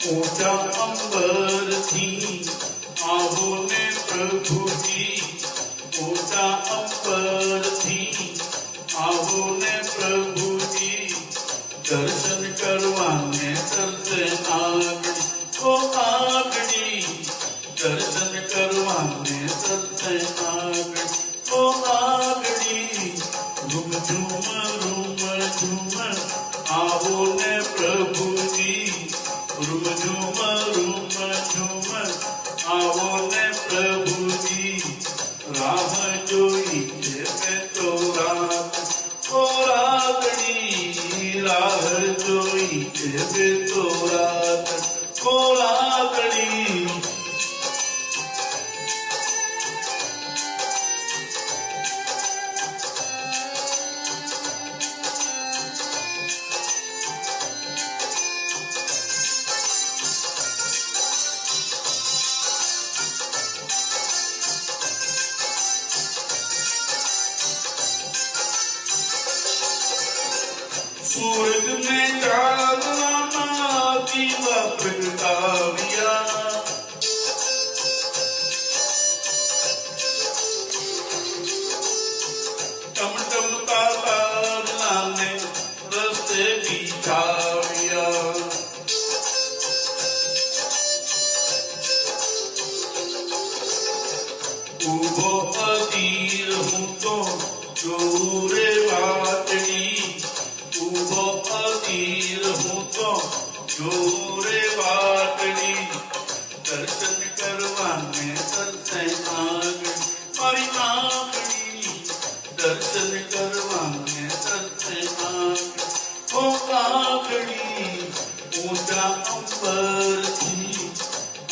ऊंचा अंबर थी आहो ने प्रभु जी, ऊंचा अंबर थी आहो ने प्रभु जी, दर्शन करवाने तरसे आगड़ी ओ आगड़ी, दर्शन करवाने तरसे आगड़ी ओ आगड़ी, झूम झूम आहो ने प्रभु जी, झूम झूम आहो ने प्रभु जी, राह जोई थे तो रात ओ रागड़ी, राह जोई थे तो रात ओ रागड़ी। सूरज में चांदना दीवा प्रगटाविया, टम टम ताला ने रस्ते बिछाविया, उभो अधीर हूँ तो जोरे वाटड़ी, उभो अधीर हूँ तो जोरे वाटड़ी, दर्शन करवाने तरसे आगड़ी मारी आगड़ी, दर्शन करवाने तरसे आगड़ी ओ आगड़ी। ऊंचा अंबर थी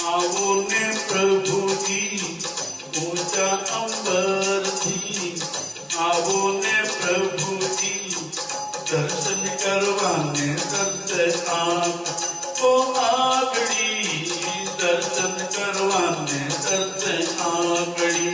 आओ ने प्रभु जी, ऊंचा अंबर थी आओ ने प्रभु जी, दर्शन करवाने तरसे आगड़ी ओ आगड़ी, दर्शन करवाने तरसे आगड़ी।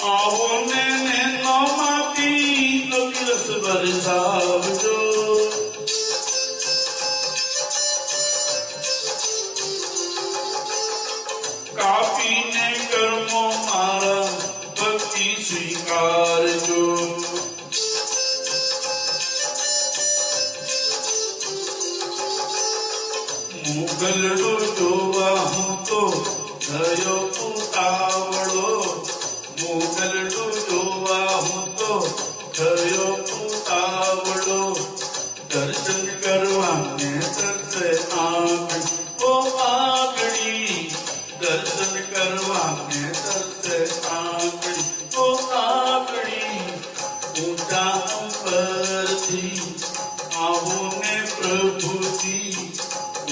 आओ ने नौमाती अविरस बरसावजो, काफी ने कर्मो मारा भक्ति स्वीकार जो, मुगलडो जोवा हूँ तो थयो उतावड़ो, मुगलडो जोवा हूँ तो थयो उतावड़ो, दर्शन करवाने तरसे आगड़ी ओ आगड़ी, दर्शन करवाने तरसे आगड़ी ओ आगड़ी। ऊंचा अंबर थी आओ ने प्रभु जी,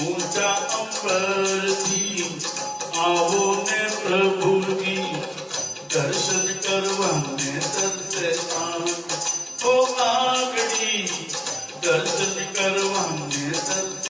ऊंचा अंबर थी आओ ने प्रभु जी, दर्शन करवाने तरसे आगड़ी ओ आगड़ी, दर्शन